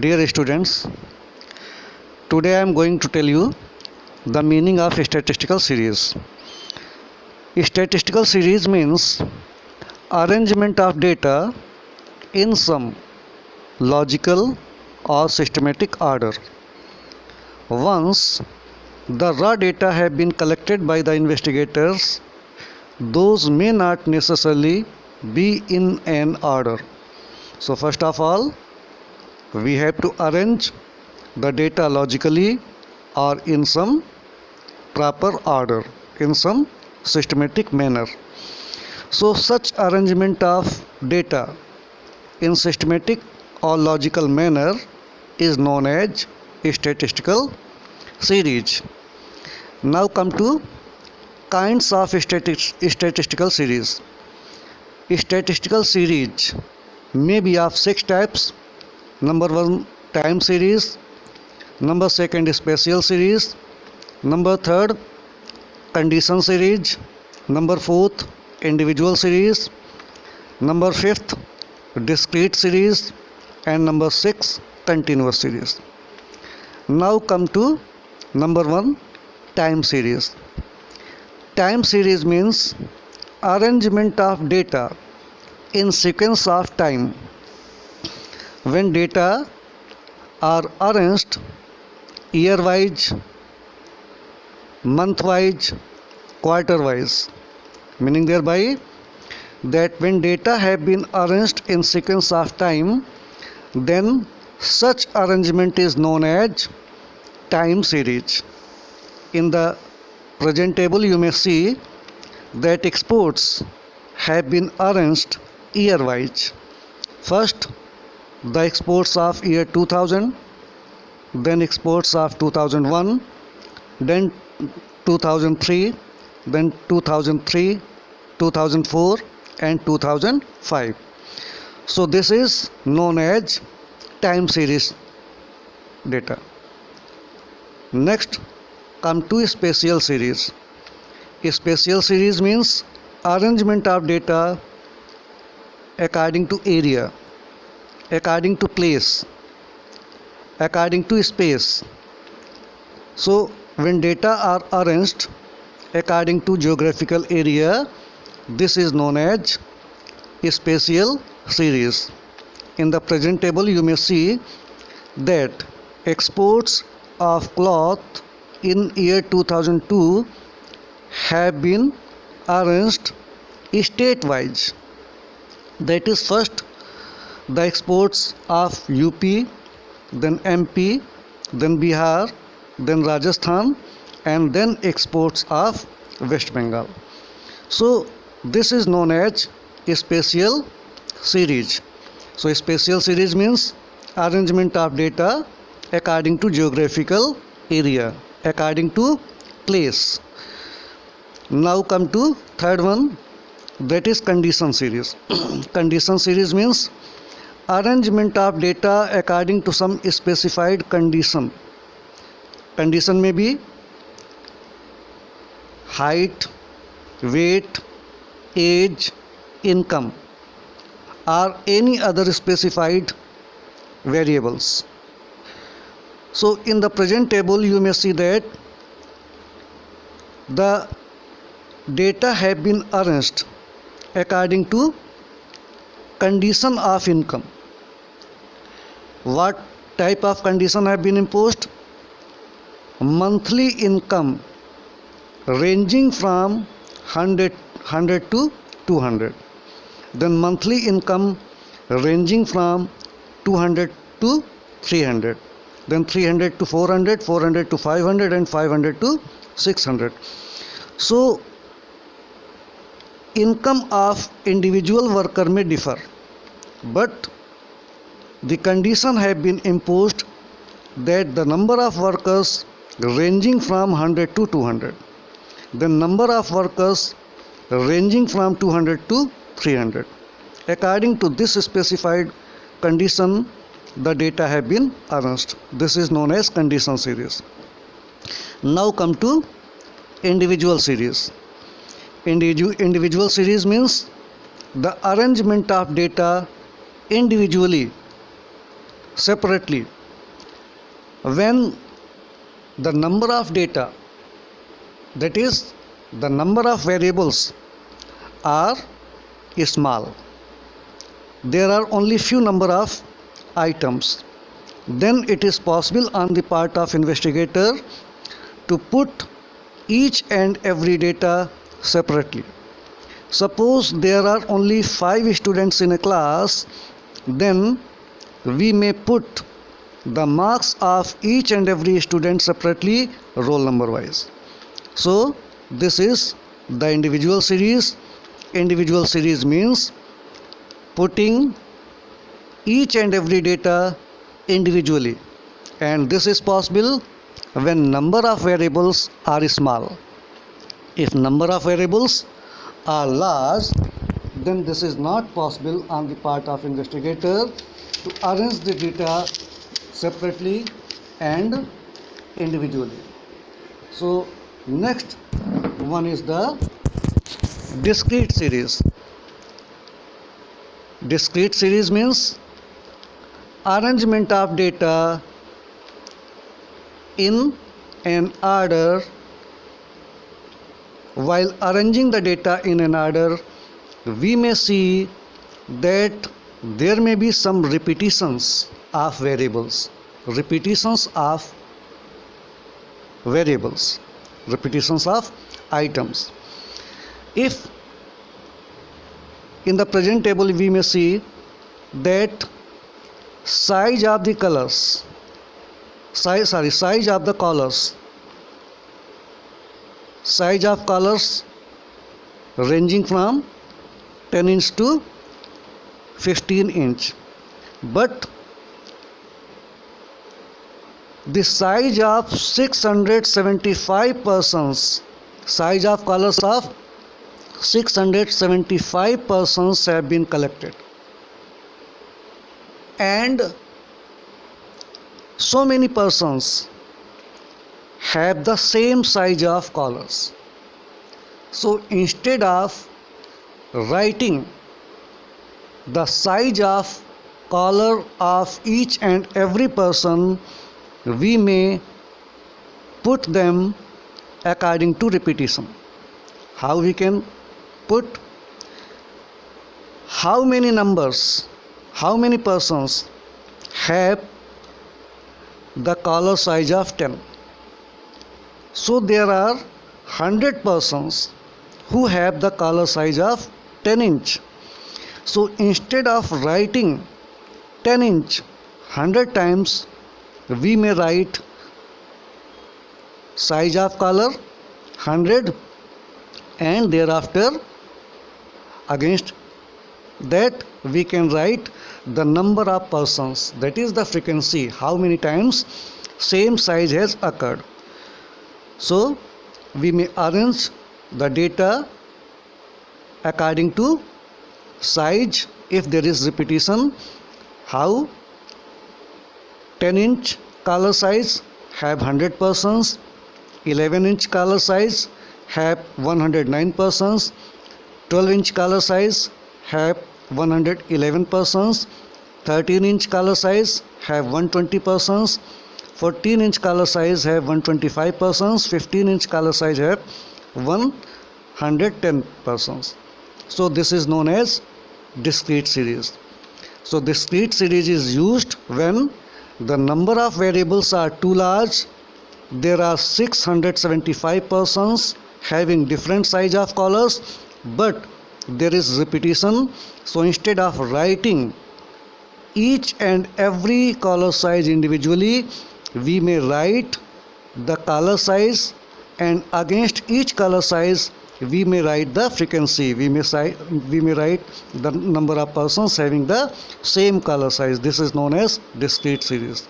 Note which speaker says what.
Speaker 1: Dear students, today I am going to tell you the meaning of statistical series. Statistical series means arrangement of data in some logical or systematic order. Once the raw data have been collected by the investigators, those may not necessarily be in an order. So first of all, we have to arrange the data logically or in some proper order, in some systematic manner. So such arrangement of data in systematic or logical manner is known as statistical series. Now come to kinds of statistical series. Statistical series may be of 6 types. Number 1, time series. Number 2, spatial series. Number 3, condition series. Number 4, individual series. Number 5, discrete series. And number 6, continuous series. Now come to number 1, time series. Time series means arrangement of data in sequence of time. When data are arranged year-wise, month-wise, quarter-wise, meaning thereby that when data have been arranged in sequence of time, then such arrangement is known as time series. In the present table you may see that exports have been arranged year-wise. First, the exports of year 2000, then exports of 2001, then 2003, then 2003, 2004 and 2005. So this is known as time series data. Next come to spatial series. Spatial series means arrangement of data according to area, according to place, according to space. So when data are arranged according to geographical area, this is known as spatial series. In the present table you may see that exports of cloth in year 2002 have been arranged state-wise. That is, first the exports of UP, then MP, then Bihar, then Rajasthan, and then exports of West Bengal. So this is known as spatial series. So spatial series means arrangement of data according to geographical area, according to place. Now come to third one, that is condition series. Condition series means arrangement of data according to some specified condition. Condition may be height, weight, age, income, or any other specified variables. So in the present table you may see that the data have been arranged according to condition of income. What type of condition have been imposed? Monthly income ranging from 100 to 200. Then monthly income ranging from 200 to 300. Then 300 to 400, 400 to 500 and 500 to 600. So income of individual worker may differ, but the condition have been imposed that the number of workers ranging from 100 to 200, the number of workers ranging from 200 to 300. According to this specified condition, the data have been arranged. This is known as condition series. Now come to individual series. Individual series means the arrangement of data individually separately when the number of data, that is the number of variables, are small. There are only few number of items. Then it is possible on the part of investigator to put each and every data separately. Suppose there are only 5 students in a class, then we may put the marks of each and every student separately, roll number wise. So this is the individual series. Individual series means putting each and every data individually, and this is possible when number of variables are small. If number of variables are large, then this is not possible on the part of investigator to arrange the data separately and individually. So next one is the discrete series. Discrete series means arrangement of data in an order. While arranging the data in an order, we may see that there may be some repetitions of variables, repetitions of variables, repetitions of items. If in the present table we may see that size of the colors, size of the colors, size of colors ranging from 10 inch to 15 inch, but the size of 675 persons, size of colors of 675 persons have been collected, and so many persons have the same size of collars. So instead of writing the size of collar of each and every person, we may put them according to repetition. How we can put? How many numbers, how many persons have the collar size of 10? So there are 100 persons who have the collar size of 10 inch. So instead of writing 10 inch 100 times, we may write size of collar 100, and thereafter against that we can write the number of persons, that is the frequency, how many times same size has occurred. So we may arrange the data according to size. If there is repetition, how 10 inch collar size have 100 persons, 11 inch collar size have 109 persons, 12 inch collar size have 111 persons, 13 inch collar size have 120 persons, 14 inch color size have 125 persons, 15 inch color size have 110 persons. So this is known as discrete series. So discrete series is used when the number of variables are too large. There are 675 persons having different size of collars, but there is repetition. So instead of writing each and every collar size individually, we may write the color size, and against each color size we may write the frequency. We may write the number of persons having the same color size. This is known as discrete series.